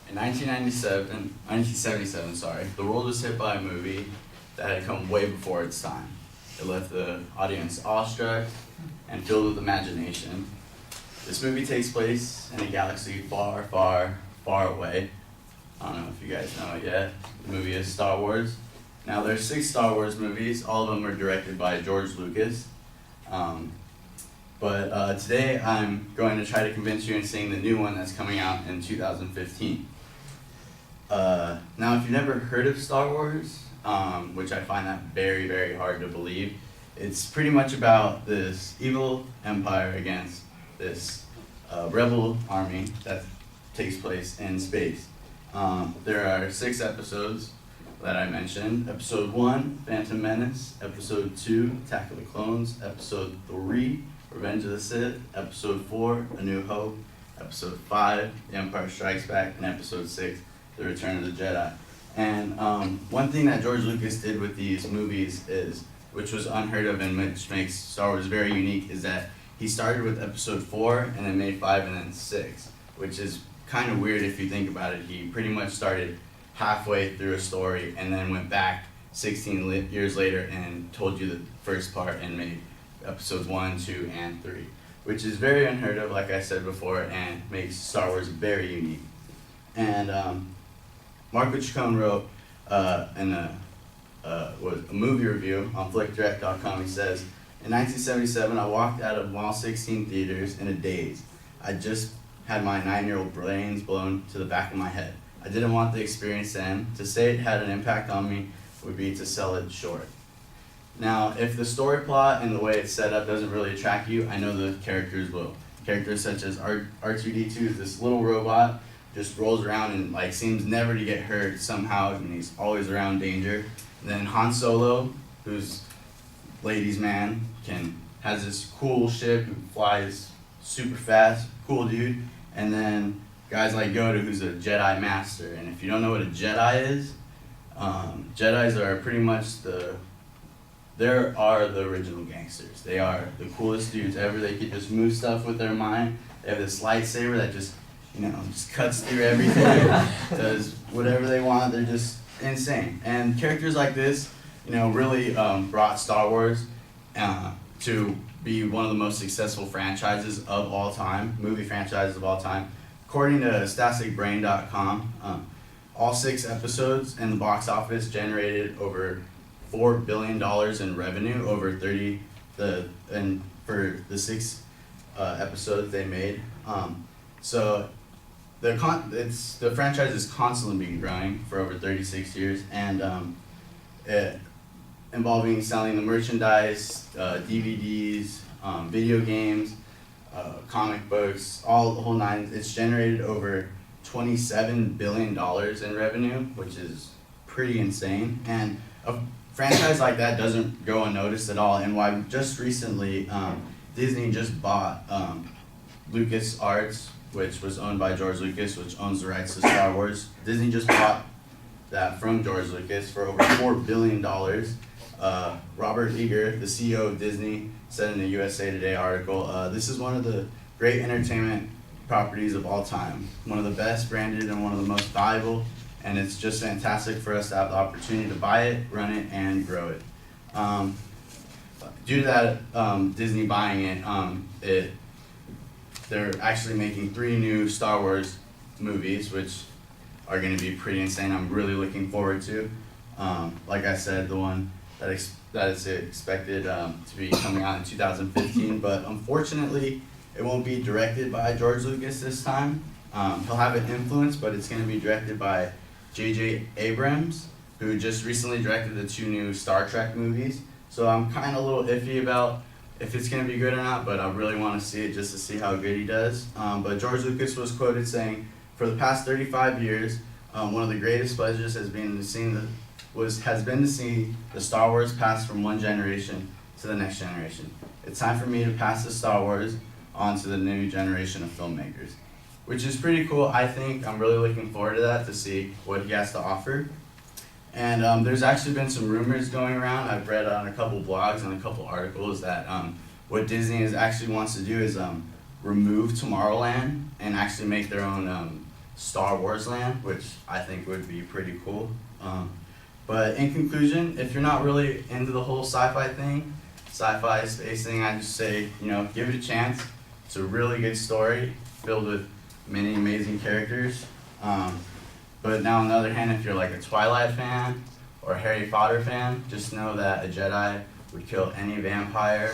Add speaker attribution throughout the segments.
Speaker 1: In 1977, the world was hit by a movie that had come way before its time. It left the audience awestruck and filled with imagination. This movie takes place in a galaxy far, far, far away. I don't know if you guys know it yet. The movie is Star Wars. Now, there's 6 Star Wars movies. All of them are directed by George Lucas. But today I'm going to try to convince you into seeing the new one that's coming out in 2015. Now, if you've never heard of Star Wars, which I find that very, very hard to believe, it's pretty much about this evil empire against this rebel army that takes place in space. There are 6 episodes that I mentioned. Episode 1, Phantom Menace. Episode 2, Attack of the Clones. Episode 3, Revenge of the Sith. Episode 4, A New Hope. Episode 5, The Empire Strikes Back. And Episode 6, The Return of the Jedi. And one thing that George Lucas did with these movies which was unheard of and which makes Star Wars very unique, is that he started with Episode 4 and then made 5 and then 6, which is kind of weird if you think about it. He pretty much started halfway through a story and then went back 16 years later and told you the first part and made Episodes 1, 2, and 3, which is very unheard of, like I said before, and makes Star Wars very unique. And Marco Ciccone wrote in a movie review on flickdirect.com. He says, "In 1977, I walked out of Mall 16 theaters in a daze. I just had my 9-year-old brains blown to the back of my head. I didn't want the experience to end. To say it had an impact on me would be to sell it short." Now, if the story plot and the way it's set up doesn't really attract you, I know the characters will. Characters such as R2-D2, this little robot, just rolls around and seems never to get hurt somehow, and he's always around danger. And then Han Solo, who's ladies' man, has this cool ship and flies super fast, cool dude. And then guys like Yoda, who's a Jedi master. And if you don't know what a Jedi is, Jedis are pretty much the original gangsters. They are the coolest dudes ever. They can just move stuff with their mind. They have this lightsaber that just cuts through everything, does whatever they want. They're just insane. And characters like this, really brought Star Wars to be one of the most successful franchises of all time, movie franchises of all time. According to StasticBrain.com, all 6 episodes in the box office generated over $4 billion in revenue for the 6 episodes they made. So the franchise has constantly been growing for over 36 years, and involving selling the merchandise, DVDs, video games, comic books, the whole 9. It's generated over $27 billion in revenue, which is pretty insane. And a franchise like that doesn't go unnoticed at all. And why just recently, Disney just bought LucasArts, which was owned by George Lucas, which owns the rights to Star Wars. Disney just bought that from George Lucas for over $4 billion. Robert Iger, the CEO of Disney, said in a USA Today article, "This is one of the great entertainment properties of all time, one of the best branded and one of the most valuable, and it's just fantastic for us to have the opportunity to buy it, run it, and grow it." Due to that Disney buying it, they're actually making 3 new Star Wars movies, which are going to be pretty insane. I'm really looking forward to. Like I said, the one that is expected to be coming out in 2015, but unfortunately, it won't be directed by George Lucas this time. He'll have an influence, but it's going to be directed by J.J. Abrams, who just recently directed the 2 new Star Trek movies. So I'm kind of a little iffy about if it's going to be good or not, but I really want to see it just to see how good he does. But George Lucas was quoted saying, "For the past 35 years, one of the greatest pleasures has been to see the Star Wars pass from one generation to the next generation. It's time for me to pass the Star Wars on to the new generation of filmmakers," which is pretty cool. I think I'm really looking forward to that, to see what he has to offer. And there's actually been some rumors going around. I've read on a couple blogs and a couple articles that what Disney actually wants to do is remove Tomorrowland and actually make their own Star Wars land, which I think would be pretty cool. But in conclusion, if you're not really into the whole sci-fi thing, sci-fi space thing, I just say, give it a chance. It's a really good story filled with many amazing characters. But now on the other hand, if you're like a Twilight fan or a Harry Potter fan, just know that a Jedi would kill any vampire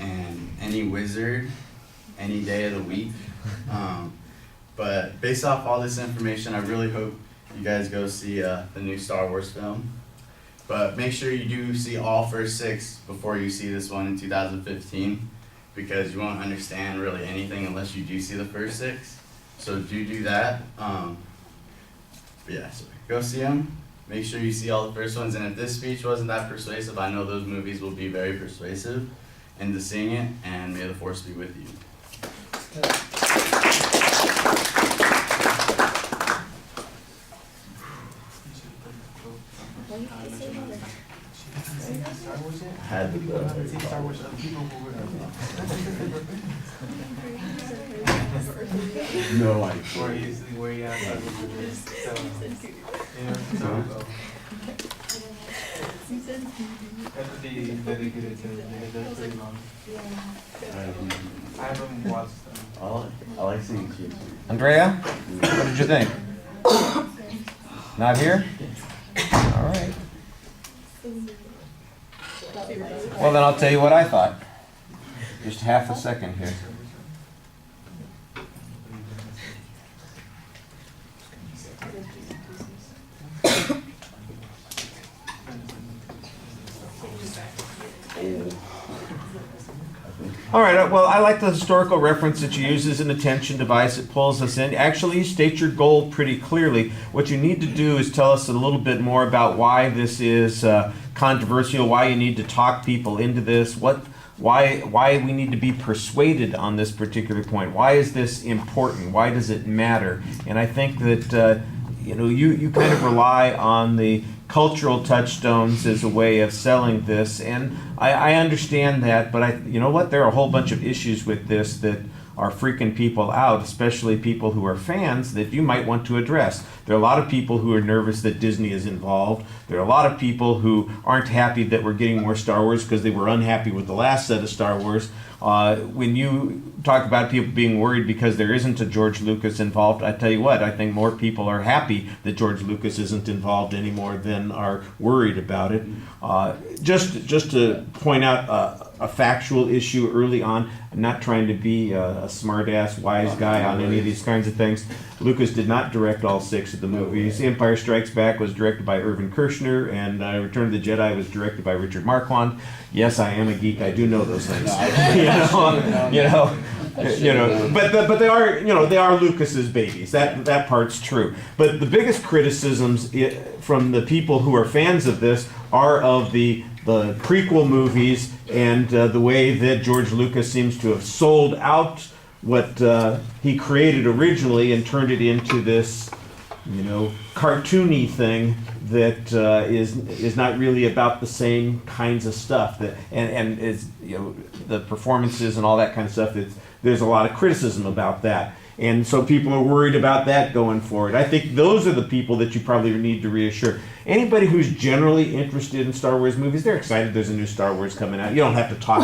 Speaker 1: and any wizard any day of the week. But based off all this information, I really hope you guys go see the new Star Wars film. But make sure you do see all first 6 before you see this one in 2015, because you won't understand really anything unless you do see the first 6. So do that. But yeah, so go see them. Make sure you see all the first ones. And if this speech wasn't that persuasive, I know those movies will be very persuasive into seeing it. And may the Force be with you. Had the
Speaker 2: Star Wars people
Speaker 1: no idea.
Speaker 2: where he has that would be dedicated to that's pretty long. I haven't watched them.
Speaker 1: I like seeing kids.
Speaker 3: Andrea, what did you think? Not here? All right. Well, then I'll tell you what I thought. Just half a second here. All right, well, I like the historical reference that you use as an attention device. It pulls us in. Actually, you state your goal pretty clearly. What you need to do is tell us a little bit more about why this is controversial, why you need to talk people into this, why we need to be persuaded on this particular point. Why is this important? Why does it matter? And I think that you kind of rely on the cultural touchstones as a way of selling this, and I understand that, but you know what? There are a whole bunch of issues with this that are freaking people out, especially people who are fans, that you might want to address. There are a lot of people who are nervous that Disney is involved. There are a lot of people who aren't happy that we're getting more Star Wars because they were unhappy with the last set of Star Wars. When you talk about people being worried because there isn't a George Lucas involved, I tell you what, I think more people are happy that George Lucas isn't involved anymore than are worried about it. Just to point out a factual issue early on, I'm not trying to be a smart-ass wise guy on any of these kinds of things. Lucas did not direct all 6 of the movies. Empire Strikes Back was directed by Irvin Kershner, and Return of the Jedi was directed by Richard Marquand. Yes, I am a geek. I do know those things. But they are Lucas's babies. That part's true. But the biggest criticisms from the people who are fans of this are of the prequel movies and the way that George Lucas seems to have sold out what he created originally and turned it into this, cartoony thing that is not really about the same kinds of stuff and is the performances and all that kind of stuff. There's a lot of criticism about that, and so people are worried about that going forward. I think those are the people that you probably need to reassure. Anybody who's generally interested in Star Wars movies, they're excited there's a new Star Wars coming out. You don't have to talk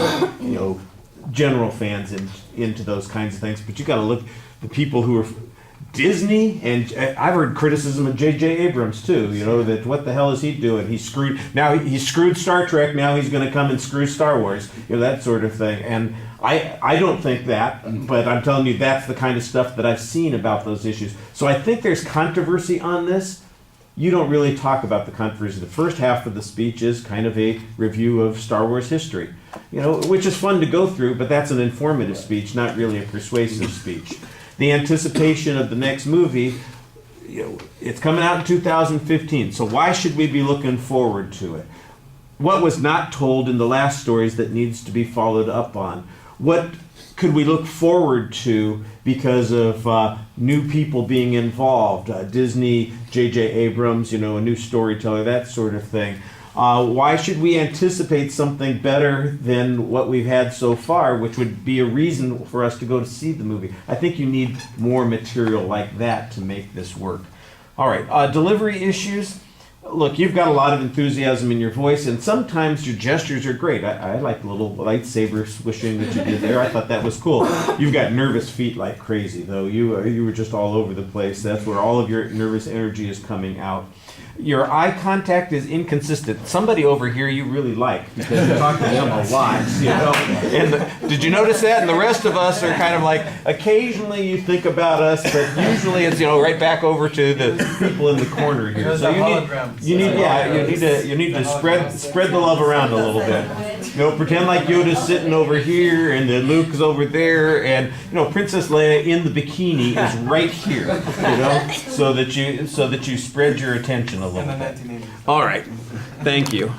Speaker 3: general fans into those kinds of things, but you got to look the people who are Disney, and I've heard criticism of J.J. Abrams too, that what the hell is he doing? He screwed Star Trek, now he's going to come and screw Star Wars, that sort of thing. And I don't think that, but I'm telling you that's the kind of stuff that I've seen about those issues. So I think there's controversy on this. You don't really talk about the controversy. The first half of the speech is kind of a review of Star Wars history, which is fun to go through, but that's an informative speech, not really a persuasive speech. The anticipation of the next movie, it's coming out in 2015, so why should we be looking forward to it? What was not told in the last stories that needs to be followed up on? What could we look forward to because of new people being involved? Disney, J.J. Abrams, a new storyteller, that sort of thing. Why should we anticipate something better than what we've had so far, which would be a reason for us to go to see the movie? I think you need more material like that to make this work. All right, delivery issues. Look, you've got a lot of enthusiasm in your voice, and sometimes your gestures are great. I like the little lightsaber swishing that you did there. I thought that was cool. You've got nervous feet like crazy, though. You were just all over the place. That's where all of your nervous energy is coming out. Your eye contact is inconsistent. Somebody over here you really like because you talk to them a lot, you know. And did you notice that? And the rest of us are kind of like, occasionally you think about us, but usually it's, you know, right back over to the people in the corner here. So you need to spread the love around a little bit. You know, pretend like Yoda's sitting over here and that Luke's over there, and you know, Princess Leia in the bikini is right here. You know, so that you spread your attention a little bit. All right. Thank you.